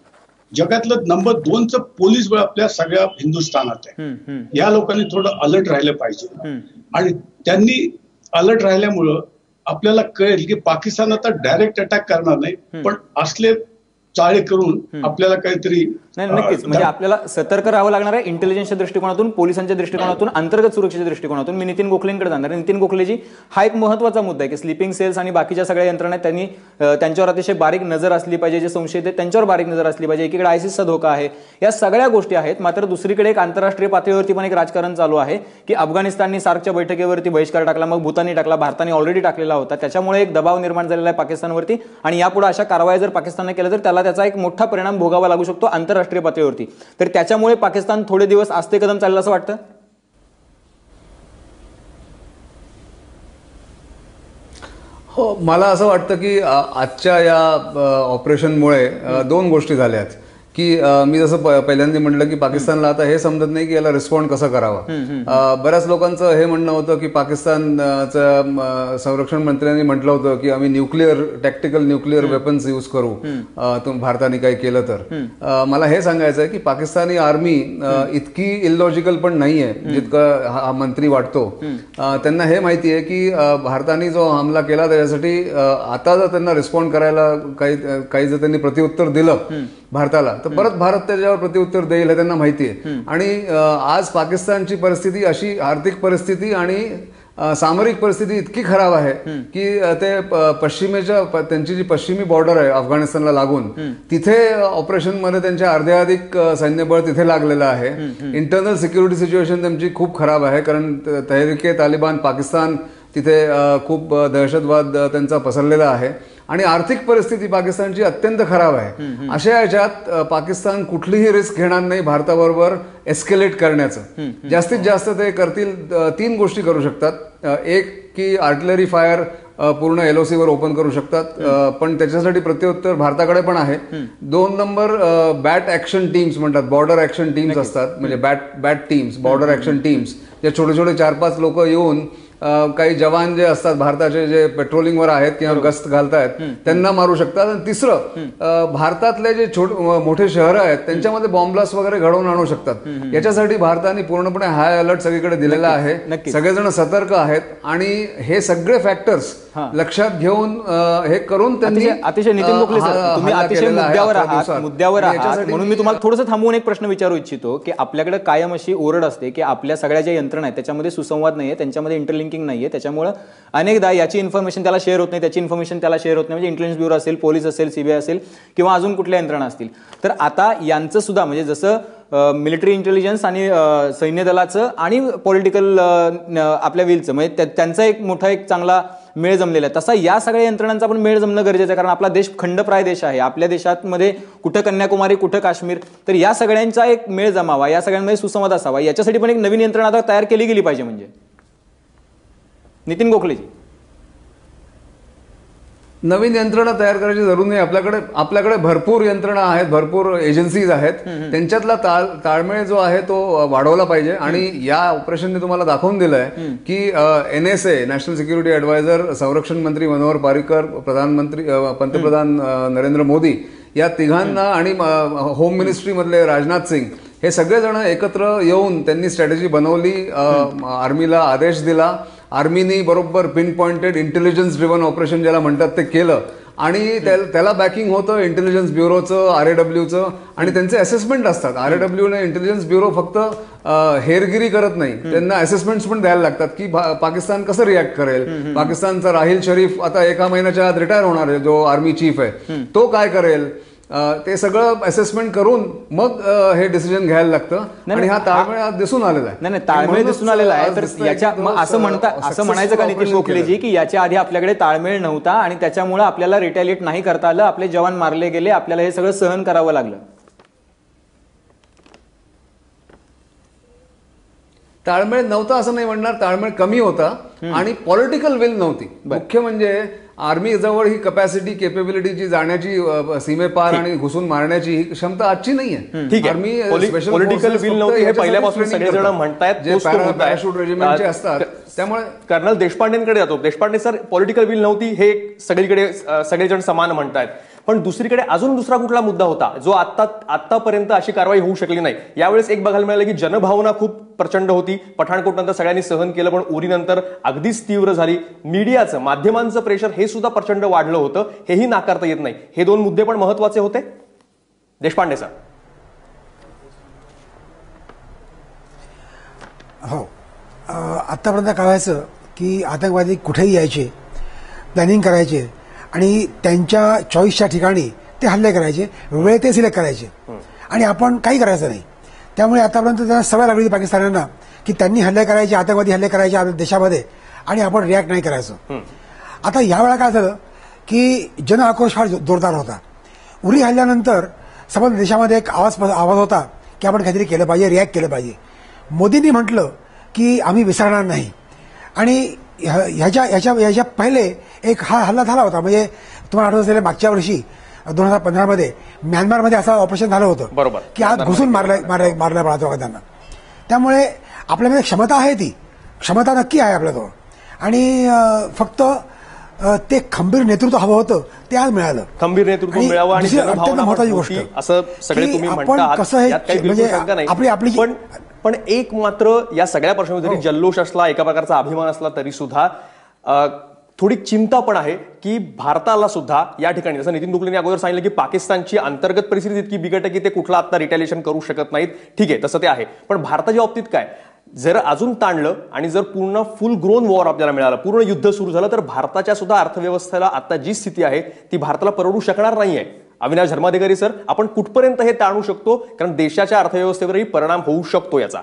जगातलं नंबर 2चं पोलीस बळ आपल्या सगळ्या हिंदुस्थानात आहे. या लोकांनी थोडं अलर्ट राहिलं पाहिजे आणि त्यांनी अलर्ट राहिल्यामुळं आपल्याला कळेल की पाकिस्तान आता डायरेक्ट अटॅक करणार नाही, पण असले चाळे करून आपल्याला काहीतरी नाही नक्कीच म्हणजे आपल्याला सतर्क राहावं लागणार आहे इंटेलिजन्सच्या दृष्टिकोनातून, पोलिसांच्या दृष्टिकोनातून, अंतर्गत सुरक्षेच्या दृष्टिकोनातून. मी नितीन गोखलेंकडे जाणार आहे. नितीन गोखलेजी, हा एक महत्त्वाचा मुद्दा आहे की स्लीपिंग सेल्स आणि बाकीच्या सगळ्या यंत्रणा त्यांनी त्यांच्यावर अतिशय बारीक नजर असली पाहिजे, जे संशयित आहेत त्यांच्यावर बारीक नजर असली पाहिजे. एकीकडे आयसिसचा धोका आहे, या सगळ्या गोष्टी आहेत. मात्र दुसरीकडे एक आंतरराष्ट्रीय पातळीवरती पण एक राजकारण चालू आहे की अफगाणिस्ताननी सार्कच्या बैठकीवरती बहिष्कार टाकला, मग भूताननी टाकला, भारताने ऑलरेडी टाकलेला होता. त्याच्यामुळे एक दबाव निर्माण झालेला आहे पाकिस्तानवरती आणि यापुढे अशा कारवाया जर पाकिस्तानने केल्या तर त्याला त्याचा एक मोठा परिणाम भोगावा लागू शकतो आंतरराष्ट्रीय पातळीवरती. तर त्याच्यामुळे पाकिस्तान थोडे दिवस आस्ते कदम चाललं असं वाटतं. हो, मला असं वाटतं की आजच्या या ऑपरेशनमुळे 2 गोष्टी झाल्यात की मी जसं पहिल्यांदा म्हटलं की पाकिस्तानला आता हे समजत नाही की याला रिस्पॉन्ड कसं करावं. बऱ्याच लोकांचं हे म्हणणं होतं की पाकिस्तानचं संरक्षण मंत्र्यांनी म्हटलं होतं की आम्ही टॅक्टिकल न्यूक्लिअर वेपन्स यूज करू भारताने काही केलं तर. मला हे सांगायचं आहे की पाकिस्तानी आर्मी इतकी इलॉजिकल पण नाहीये जितकं हा मंत्री वाटतो. त्यांना हे माहिती आहे की भारताने जो हमला केला त्याच्यासाठी आता जर त्यांना रिस्पॉन्ड करायला काही जर त्यांनी प्रत्युत्तर दिलं भारताला तर परत भारत त्याच्यावर प्रत्युत्तर देईल हे त्यांना माहिती आहे. आणि आज पाकिस्तानची परिस्थिती अशी, आर्थिक परिस्थिती आणि सामरिक परिस्थिती इतकी खराब आहे की ते पश्चिमेच्या, त्यांची जी पश्चिमी बॉर्डर आहे अफगाणिस्तानला लागून, तिथे ऑपरेशनमध्ये त्यांच्या अर्ध्याधिक सैन्यबळ तिथे लागलेलं आहे. इंटरनल सिक्युरिटी सिच्युएशन त्यांची खूप खराब आहे कारण तहरीक-ए-तालिबान पाकिस्तान तिथे खूप दहशतवाद त्यांचा पसरलेला आहे आणि आर्थिक परिस्थिती पाकिस्तानची अत्यंत खराब आहे. अशा याच्यात पाकिस्तान कुठलीही रिस्क घेणार नाही भारताबरोबर एस्केलेट करण्याचं. जास्तीत जास्त ते करतील 3 गोष्टी करू शकतात. एक की आर्टिलरी फायर पूर्ण LOC वर ओपन करू शकतात, पण त्याच्यासाठी प्रत्युत्तर भारताकडे पण आहे. 2 नंबर बॅट ऍक्शन टीम्स म्हणतात, बॉर्डर ऍक्शन टीम्स असतात, म्हणजे bat teams, border action teams, जे छोटे छोटे 4-5 लोक येऊन काही जवान जे असतात भारताचे जे पेट्रोलिंगवर आहेत किंवा गस्त घालतायत त्यांना मारू शकतात. आणि तिसरं, भारतातले जे मोठे शहरं आहेत त्यांच्यामध्ये बॉम्बलास्ट वगैरे घडवून आणू शकतात. याच्यासाठी भारताने पूर्णपणे हाय अलर्ट सगळीकडे दिलेला आहे. सगळेजण सतर्क आहेत आणि हे सगळे फॅक्टर्स लक्षात घेऊन हे करून त्यांनी अतिशय नितीन गोखले सर, तुम्ही अतिशय मुद्द्यावर आहात म्हणून मी तुम्हाला थोडंसं थांबवून एक प्रश्न विचारू इच्छितो की आपल्याकडे कायम अशी ओरड असते की आपल्या सगळ्या ज्या यंत्रणा आहेत त्याच्यामध्ये सुसंवाद नाहीये, त्यांच्यामध्ये इंटरलिंकिंग नाहीये, त्याच्यामुळे अनेकदा याची इन्फॉर्मेशन त्याला शेअर होत नाही, त्याची इन्फॉर्मेशन त्याला शेअर होत नाही. म्हणजे इंटेलिजन्स ब्युरो असेल, पोलीस असेल, CBI असेल किंवा अजून कुठल्या यंत्रणा असतील. तर आता यांचं सुद्धा म्हणजे जसं मिलिटरी इंटेलिजन्स आणि सैन्य दलाचं आणि पॉलिटिकल आपल्या विलचं म्हणजे त्यांचा एक मोठा एक चांगला मेळ जमलेला आहे, तसा या सगळ्या यंत्रणांचा पण मेळ जमणं गरजेचं आहे. कारण आपला देश खंडप्राय देश आहे. आपल्या देशामध्ये कुठं कन्याकुमारी, कुठं काश्मीर, तर या सगळ्यांचा एक मेळ जमावा, या सगळ्यांमध्ये सुसंवाद असावा, याच्यासाठी पण एक नवीन यंत्रणा आता तयार केली गेली पाहिजे. म्हणजे नितीन गोखलेजी, नवीन यंत्रणा तयार करायची जरूर नाही. आपल्याकडे भरपूर यंत्रणा आहेत, भरपूर एजन्सीज आहेत. त्यांच्यातला ताळमेळ जो आहे तो वाढवला पाहिजे. आणि या ऑपरेशनने तुम्हाला दाखवून दिलंय की NSA, नॅशनल सिक्युरिटी ऍडवायझर, संरक्षण मंत्री मनोहर पारिकर, पंतप्रधान नरेंद्र मोदी, या तिघांना आणि होम मिनिस्ट्री मधले राजनाथ सिंग, हे सगळेजण एकत्र येऊन त्यांनी स्ट्रॅटेजी बनवली, आर्मीला आदेश दिला. आर्मीनी बरोबर pin pointed intelligence driven operation ज्याला म्हणतात ते केलं आणि त्याला बॅकिंग होतं इंटेलिजन्स ब्युरोचं, RAWचं, आणि त्यांचे असेसमेंट असतात. RAWने इंटेलिजन्स ब्युरो फक्त हेरगिरी करत नाही, त्यांना असेसमेंट्स पण द्यायला लागतात की पाकिस्तान कसं रिॲक्ट करेल. पाकिस्तानचा राहिल शरीफ आता 1 महिन्याच्या आत रिटायर होणार आहे, जो आर्मी चीफ आहे, तो काय करेल, ते सगळं असेसमेंट करून मग हे डिसिजन घ्यायला लागतं. आणि हा ताळमेळ दिसून आलेला आहे. नाही, ताळमेळ दिसून आलेला आहे. तर याच्या असं म्हणायचं का नितीन गोखलेजी की याच्या आधी आपल्याकडे ताळमेळ नव्हता आणि त्याच्यामुळे आपल्याला रिटॅलिएट नाही करता आलं, आपले जवान मारले गेले, आपल्याला हे सगळं सहन करावं लागलं? ताळमेळ नव्हता असं नाही म्हणणार, ताळमेळ कमी होता आणि पॉलिटिकल विल नव्हती. मुख्य म्हणजे आर्मी जवळ ही कपॅसिटी केपेबिलिटीची जाण्याची सीमेपार आणि घुसून मारण्याची ही क्षमता आजची नाहीये. ठीक आहे, पॉलिटिकल विल नव्हती हे पहिल्यापासून सगळेजण म्हणतायत, जे पॅराशूट रेजिमेंटचे असतात. त्यामुळे कर्नल देशपांडेंकडे जातो. देशपांडे सर, पॉलिटिकल विल नव्हती हे सगळीकडे सगळेजण समान म्हणतायत, पण दुसरीकडे अजून दुसरा कुठला मुद्दा होता जो आतापर्यंत अशी कारवाई होऊ शकली नाही? यावेळेस एक बघायला मिळालं की जनभावना खूप प्रचंड होती. पठाणकोट नंतर सगळ्यांनी सहन केलं, पण उरीनंतर अगदीच तीव्र झाली. मीडियाचं, माध्यमांचं प्रेशर हे सुद्धा प्रचंड वाढलं होतं, हेही नाकारता येत नाही. हे दोन मुद्दे पण महत्वाचे होते. देशपांडे सर. हो, आतापर्यंत कळायचं की आतंकवादी कुठेही यायचे, प्लॅनिंग करायचे आणि त्यांच्या चॉईसच्या ठिकाणी ते हल्ले करायचे, वेळ ते सिलेक्ट करायचे आणि आपण काही करायचं नाही. त्यामुळे आतापर्यंत त्यांना सवय लागली पाकिस्तान्यांना की त्यांनी हल्ले करायचे, आतंकवादी हल्ले करायचे आपल्या देशामध्ये आणि आपण रिॲक्ट नाही करायचं. आता यावेळा काय झालं की जन आक्रोश फार जोरदार होता. उरी हल्ल्यानंतर संपूर्ण देशामध्ये एक आवाज होता की आपण काहीतरी केलं पाहिजे, रिॲक्ट केलं पाहिजे. मोदींनी म्हटलं की आम्ही विसरणार नाही आणि ह्याच्या पहिले एक हा हल्ला झाला होता. म्हणजे तुम्हाला आठवत असेल मागच्या वर्षी 2015 मध्ये म्यानमारमध्ये असं ऑपरेशन झालं होतं, बरोबर, की आज घुसून मारला पळातो त्यांना. त्यामुळे आपल्यामध्ये क्षमता आहे, ती क्षमता नक्की आहे आपल्याजवळ आणि फक्त ते खंबीर नेतृत्व हवं होतं, ते आज मिळालं. खंबीर नेतृत्व मिळावं आणि अत्यंत महत्वाची गोष्ट असं सगळे तुम्ही म्हणता, कसं हे म्हणजे आपली पण एक मात्र या सगळ्या प्रश्नामध्ये जरी जल्लोष असला, एका प्रकारचा अभिमान असला तरी सुद्धा थोडी चिंता पण आहे की भारताला सुद्धा या ठिकाणी, जसं नितीन दुकलेंनी अगोदर सांगितलं की पाकिस्तानची अंतर्गत परिस्थिती इतकी बिकट आहे की ते कुठला आता रिटॅलिएशन करू शकत नाहीत. ठीक आहे, तसं ते आहे. पण भारताच्या बाबतीत काय, जर अजून ताणलं आणि जर पूर्ण फुल ग्रोन वॉर आपल्याला मिळालं, पूर्ण युद्ध सुरू झालं, तर भारताच्या सुद्धा अर्थव्यवस्थेला आता जी स्थिती आहे ती भारताला परवडू शकणार नाहीये. अविनाश धर्माधिकारी सर, आपण कुठपर्यंत हे टाळू शकतो? कारण देशाच्या अर्थव्यवस्थेवरही परिणाम होऊ शकतो याचा.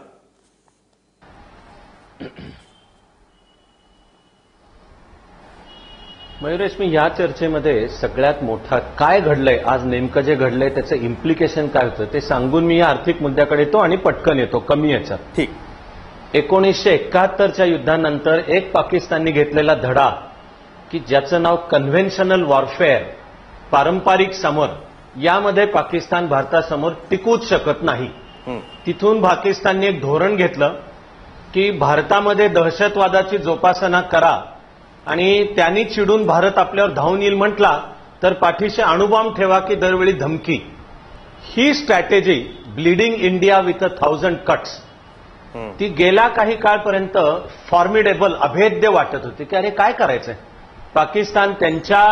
मयुरेश, मी या चर्चेमध्ये सगळ्यात मोठा काय घडलंय, आज नेमकं जे घडलंय त्याचं इम्प्लिकेशन काय होतं ते सांगून मी या आर्थिक मुद्द्याकडे येतो आणि पटकन येतो कमी याच्यात. ठीक. 1971च्या युद्धानंतर एक पाकिस्तानने घेतलेला धडा की ज्याचं नाव कन्व्हेन्शनल वॉरफेअर, पारंपरिक समर, यामध्ये पाकिस्तान भारतासमोर टिकूच शकत नाही. तिथून पाकिस्तानने एक धोरण घेतलं की भारतामध्ये दहशतवादाची जोपासना करा आणि त्यांनी चिडून भारत आपल्यावर धावून येईल म्हटला तर पाठीशी अणुबॉम्ब ठेवा की दरवेळी धमकी. ही strategy bleeding India with 1000 cuts ती गेल्या काही काळपर्यंत फॉर्मिडेबल, अभेद्य वाटत होती की अरे काय करायचंय. पाकिस्तान त्यांच्या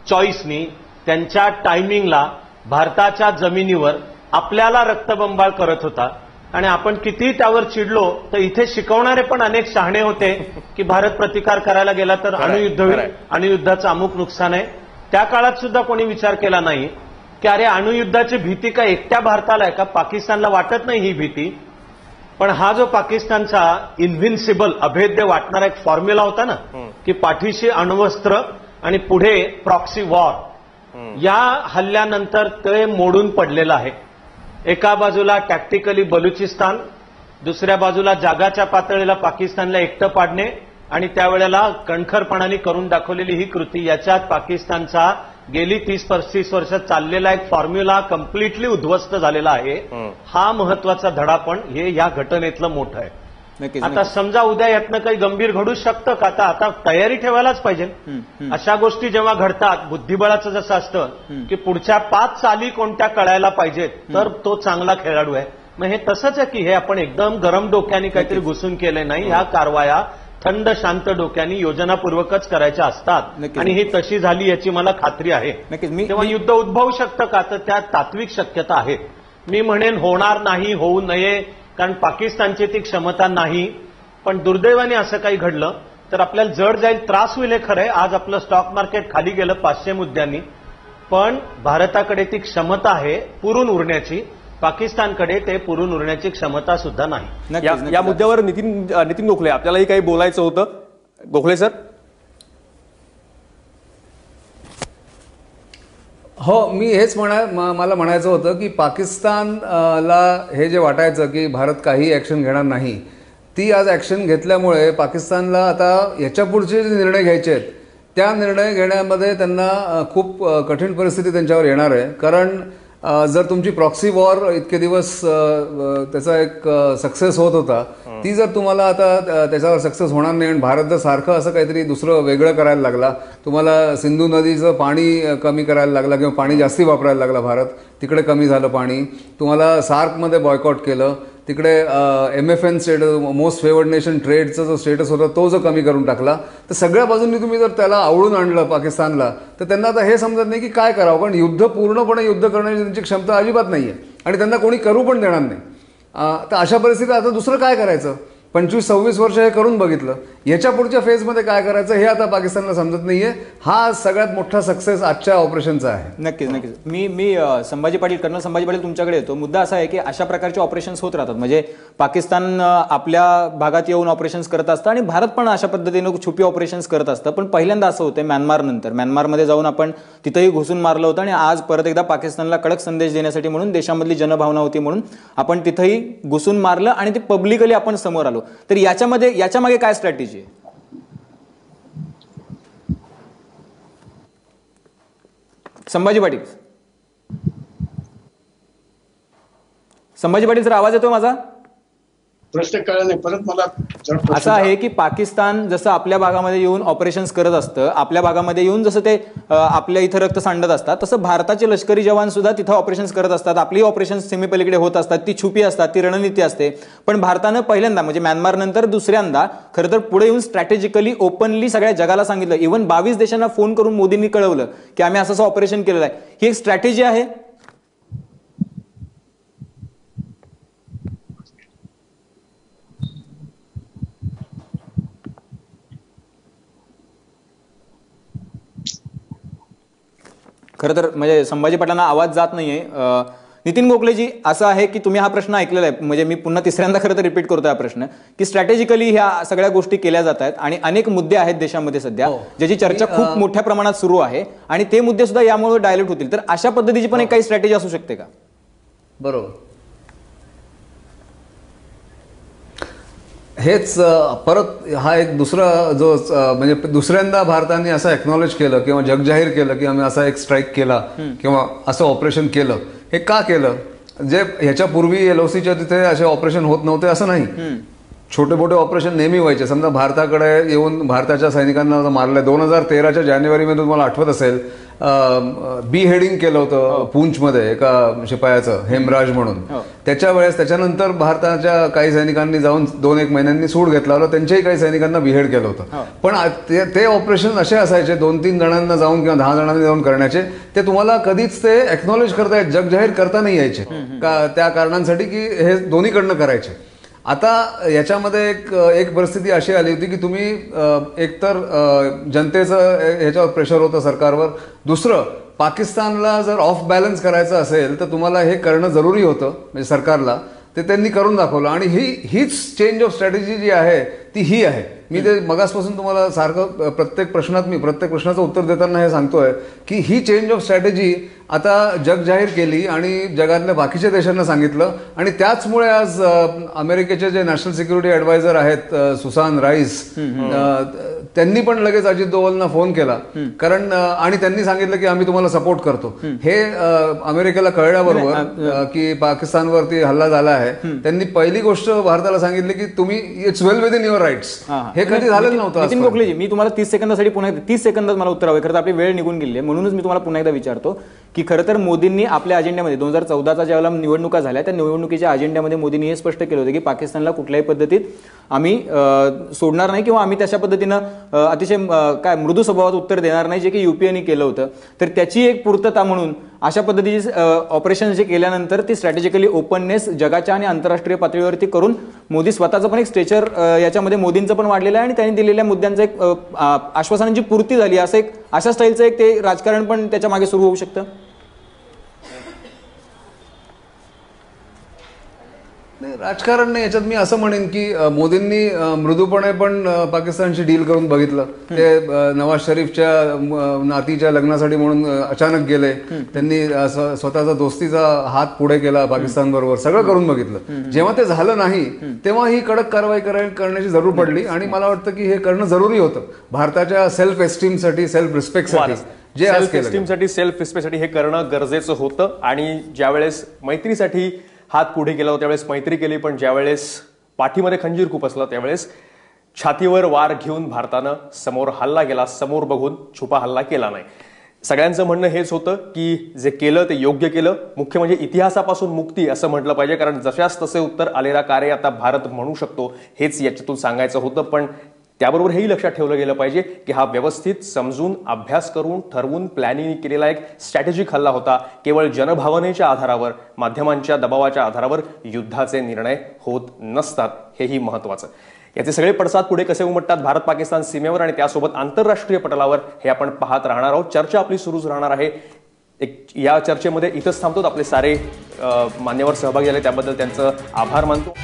चॉईसनी, त्यांच्या टायमिंगला भारताच्या जमिनीवर आपल्याला रक्तबंबाळ करत होता आणि आपण किती त्यावर चिडलो तर इथे शिकवणारे पण अनेक शहाणे होते की भारत प्रतिकार करायला गेला तर अणुयुद्ध होईल, अणुयुद्धाचं अमुक नुकसान आहे. त्या काळात सुद्धा कोणी विचार केला नाही की अरे अणुयुद्धाची भीती का एकट्या भारताला आहे का, पाकिस्तानला वाटत नाही ही भीती. पण हा जो पाकिस्तानचा इन्व्हिन्सिबल, अभेद्य वाटणारा एक फॉर्म्युला होता ना की पाठीशी अण्वस्त्र आणि पुढे प्रॉक्सी वॉर, या हल्ल्यानंतर ते मोडून पडलेलं आहे. एका बाजूला टॅक्टिकली बलुचिस्तान, दुसऱ्या बाजूला जागाच्या पातळीला पाकिस्तानला एकटं पाडणे आणि त्यावेळेला कणखरपणाने करून दाखवलेली ही कृती, याच्यात पाकिस्तानचा गेली 30-35 वर्ष चाललेला एक फॉर्म्युला कम्प्लिटली उद्ध्वस्त झालेला आहे. हा महत्वाचा धडा पण हे या घटनेतलं मोठं आहे. आता समजा उद्या यातनं काही गंभीर घडू शकतं का, आता तयारी ठेवायलाच पाहिजे. अशा गोष्टी जेव्हा घडतात, बुद्धिबळाचं जसं असतं की पुढच्या 5 चाली कोणत्या कळायला पाहिजेत तर तो चांगला खेळाडू आहे. मग हे तसंच आहे की हे आपण एकदम गरम डोक्याने काहीतरी घुसून केले नाही. ह्या कारवाया थंड शांत डोक्याने योजनापूर्वकच करायच्या असतात आणि ही तशी झाली याची मला खात्री आहे. तेव्हा युद्ध उद्भवू शकतं का, तर त्या तात्विक शक्यता आहेत. मी म्हणेन होणार नाही, होऊ नये, कारण पाकिस्तानची ती क्षमता नाही. पण दुर्दैवाने असं काही घडलं तर आपल्याला जड जाईल, त्रास होईल. हे खरंय, आज आपलं स्टॉक मार्केट खाली गेलं 500 मुद्द्यांनी, पण भारताकडे ती क्षमता आहे पुरून उरण्याची. पाकिस्तानकडे ते पुरून उरण्याची क्षमता सुद्धा नाही. या मुद्द्यावर नितीन गोखले, आपल्यालाही काही बोलायचं होतं. गोखले सर. हो, मी हेच मला म्हणायचं होतं की पाकिस्तानला हे जे वाटायचं की भारत काही ऍक्शन घेणार नाही, ती आज ॲक्शन घेतल्यामुळे पाकिस्तानला आता याच्या पुढचे जे निर्णय घ्यायचे आहेत त्या निर्णय घेण्यामध्ये त्यांना खूप कठीण परिस्थिती त्यांच्यावर येणार आहे. कारण जर तुमची प्रॉक्सी वॉर इतके दिवस त्याचा एक सक्सेस होत होता, ती जर तुम्हाला आता त्याच्यावर सक्सेस होणार नाही आणि भारत जर सारखं असं काहीतरी दुसरं वेगळं करायला लागला, तुम्हाला सिंधू नदीचं पाणी कमी करायला लागला किंवा पाणी जास्ती वापरायला लागला भारत, तिकडे कमी झालं पाणी, तुम्हाला सार्कमध्ये बॉयकॉट केलं, तिकडे MFN status most favoured nation ट्रेडचा जो स्टेटस होता तो जो कमी करून टाकला, तर सगळ्या बाजूंनी तुम्ही जर त्याला आवळून आणलं पाकिस्तानला, तर त्यांना आता हे समजत नाही की काय करावं. कारण युद्ध पूर्णपणे युद्ध करण्याची त्यांची क्षमता अजिबात नाही आहे आणि त्यांना कोणी करू पण देणार नाही. तर अशा परिस्थितीत आता दुसरं काय करायचं? 25-26 वर्ष हे करून बघितलं, याच्या पुढच्या फेजमध्ये काय करायचं हे आता पाकिस्तानला समजत नाहीये. हा सगळ्यात मोठा सक्सेस आजच्या ऑपरेशनचा आहे. नक्कीच. मी संभाजी पाटील, कर्नल संभाजी पाटील तुमच्याकडे येतो. मुद्दा असा आहे की अशा प्रकारचे ऑपरेशन्स होत राहतात, म्हणजे पाकिस्तान आपल्या भागात येऊन ऑपरेशन्स करत असतं आणि भारत पण अशा पद्धतीनं छुपी ऑपरेशन्स करत असतं. पण पहिल्यांदा असं होतं म्यानमारमध्ये जाऊन आपण तिथंही घुसून मारलं होतं आणि आज परत एकदा पाकिस्तानला कडक संदेश देण्यासाठी म्हणून, देशामधली जनभावना होती म्हणून आपण तिथंही घुसून मारलं आणि ते पब्लिकली आपण समोर आलो. तर याच्या मागे काय स्ट्रॅटेजी आहे? संभाजी पाटील सर, आवाज येतोय माझा? प्रश्न कळला नाही, परत मला असं आहे की पाकिस्तान जसं आपल्या भागामध्ये येऊन ऑपरेशन्स करत असतं, आपल्या भागामध्ये येऊन जसं ते आपल्या इथं रक्त सांडत असतात, तसं भारताचे लष्करी जवान सुद्धा तिथं ऑपरेशन्स करत असतात. आपली ऑपरेशन्स सीमेपलीकडे होत असतात, ती छुपी असतात, ती रणनीती असते. पण भारतानं पहिल्यांदा, म्हणजे म्यानमार नंतर दुसऱ्यांदा खरं तर पुढे येऊन स्ट्रॅटेजिकली ओपनली सगळ्या जगाला सांगितलं, इव्हन 22 देशांना फोन करून मोदींनी कळवलं की आम्ही असं ऑपरेशन केलेलं आहे. ही एक स्ट्रॅटेजी आहे. खरं तर म्हणजे संभाजी पाटलांना आवाज जात नाहीये. नितीन गोखलेजी, असं आहे की तुम्ही हा प्रश्न ऐकलेला आहे, म्हणजे मी पुन्हा तिसऱ्यांदा खरं तर रिपीट करतोय हा प्रश्न, की स्ट्रॅटेजिकली ह्या सगळ्या गोष्टी केल्या जात आहेत आणि अनेक मुद्दे आहेत देशामध्ये सध्या ज्याची चर्चा खूप मोठ्या प्रमाणात सुरू आहे आणि ते मुद्दे सुद्धा यामुळे डायल्यूट होतील. तर अशा पद्धतीची पण एक काही स्ट्रॅटेजी असू शकते का? बरोबर. हेच परत हा एक दुसरा जो म्हणजे दुसऱ्यांदा भारताने असं एक्नॉलेज केलं किंवा जगजाहीर केलं की आम्ही असा एक स्ट्राईक केला किंवा असं ऑपरेशन केलं. हे का केलं? जे ह्याच्यापूर्वी LOCच्या तिथे असे ऑपरेशन होत नव्हते असं नाही. छोटे मोठे ऑपरेशन नेहमी व्हायचे. समजा भारताकडे येऊन भारताच्या सैनिकांना मारलंय. 2013च्या जानेवारीमध्ये तुम्हाला आठवत असेल बी हेडिंग केलं होतं पूंछमध्ये एका शिपायाचं, हेमराज म्हणून. त्याच्या वेळेस त्याच्यानंतर भारताच्या काही सैनिकांनी जाऊन 2-1 महिन्यांनी सूट घेतला होता, त्यांच्याही काही सैनिकांना बिहेड केलं होतं. पण ते ऑपरेशन असे असायचे 2-3 जणांना जाऊन किंवा 10 जणांनी जाऊन करण्याचे, ते तुम्हाला कधीच ते एक्नॉलेज करता येत, जगजाहीर करता नाही यायचे त्या कारणांसाठी की हे दोन्हीकडनं करायचे. आता याच्यामध्ये एक परिस्थिती अशी आली होती की तुम्ही एकतर जनतेचं ह्याच्यावर प्रेशर होतं सरकारवर, दुसरं पाकिस्तानला जर ऑफ बॅलन्स करायचं असेल तर तुम्हाला हे करणं जरुरी होतं म्हणजे सरकारला. ते त्यांनी करून दाखवलं आणि हीच चेंज ऑफ स्ट्रॅटेजी जी आहे ती ही आहे. मी ते मगासपासून तुम्हाला सारखं प्रत्येक प्रश्नाचं उत्तर देताना हे सांगतोय की ही चेंज ऑफ स्ट्रॅटेजी आता जग जाहीर केली आणि जगातल्या बाकीच्या देशांना सांगितलं आणि त्याचमुळे आज अमेरिकेचे जे नॅशनल सिक्युरिटी ॲडवायझर आहेत सुसान राईस, त्यांनी पण लगेच अजित डोवलना फोन केला कारण आणि त्यांनी सांगितलं की आम्ही तुम्हाला सपोर्ट करतो. हे अमेरिकेला कळल्याबरोबर की पाकिस्तानवरती हल्ला झाला आहे, त्यांनी पहिली गोष्ट भारताला सांगितली की तुम्ही it's well within your rights. हे कधी झालेलं नव्हतं. नितीन गोखलेजी, मी तुम्हाला 30 सेकंदासाठी पुन्हा 30 सेकंदात मला उत्तर हवं. खरं तर आपली वेळ निघून गेली आहे म्हणूनच मी तुम्हाला पुन्हा एकदा विचारतो की खरं तर मोदींनी आपल्या अजेंड्यामध्ये 2014च्या ज्यावेळेला निवडणुका झाल्या त्या निवडणुकीच्या अजेंड्यामध्ये मोदींनी हे स्पष्ट केलं होतं की पाकिस्तानला कुठल्याही पद्धतीत आम्ही सोडणार नाही किंवा आम्ही तशा पद्धतीनं अतिशय काय मृदू स्वभावात उत्तर देणार नाही, जे की UPAने केलं होतं. तर त्याची एक पूर्तता म्हणून अशा पद्धतीची ऑपरेशन जे केल्यानंतर ती स्ट्रॅटेजिकली ओपननेस जगाच्या आणि आंतरराष्ट्रीय पातळीवरती करून मोदी स्वतःचं पण एक स्टेचर याच्यामध्ये मोदींचं पण वाढलेलं आहे आणि त्यांनी दिलेल्या मुद्द्यांचं एक आश्वासनांची पूर्ती झाली असं एक अशा स्टाईलचं एक ते राजकारण पण त्याच्या मागे सुरू होऊ शकतं. नाही, राजकारण नाही. याच्यात मी असं म्हणेन की मोदींनी मृदूपणे पण पाकिस्तानशी डील करून बघितलं. ते नवाज शरीफच्या नातीच्या लग्नासाठी म्हणून अचानक गेले. त्यांनी स्वतःचा दोस्तीचा हात पुढे केला पाकिस्तान बरोबर, सगळं करून बघितलं. जेव्हा ते झालं नाही तेव्हा ही कडक कारवाई करण्याची जरूर पडली. आणि मला वाटतं की हे करणं जरुरी होतं भारताच्या सेल्फ एस्टीमसाठी, सेल्फ रिस्पेक्टसाठी. जे सेल्फ एस्टीमसाठी, सेल्फ रिस्पेक्टसाठी हे करणं गरजेचं होतं. आणि ज्यावेळेस मैत्रीसाठी हात पुढे केला होता त्यावेळेस मैत्री केली, पण ज्यावेळेस पाठीमध्ये खंजीर खुपसला त्यावेळेस छातीवर वार घेऊन भारतानं समोर हल्ला केला, समोर बघून छुपा हल्ला केला नाही. सगळ्यांचं म्हणणं हेच होतं की जे केलं ते योग्य केलं. मुख्य म्हणजे इतिहासापासून मुक्ती असं म्हटलं पाहिजे, कारण जशास तसे उत्तर आलेला कार्य आता भारत म्हणू शकतो हेच याच्यातून सांगायचं होतं. पण त्याबरोबर हेही लक्षात ठेवलं गेलं पाहिजे की हा व्यवस्थित समजून, अभ्यास करून, ठरवून, प्लॅनिंग केलेला एक स्ट्रॅटेजिक हल्ला होता. केवळ जनभावनेच्या आधारावर, माध्यमांच्या दबावाच्या आधारावर युद्धाचे निर्णय होत नसतात, हेही महत्वाचं. याचे सगळे पडसाद पुढे कसे उमटतात भारत पाकिस्तान सीमेवर आणि त्यासोबत आंतरराष्ट्रीय पटलावर हे आपण पाहत राहणार आहोत. चर्चा आपली सुरूच राहणार आहे. या चर्चेमध्ये इथंच थांबतो. आपले सारे मान्यवर सहभागी झाले त्याबद्दल त्यांचं आभार मानतो.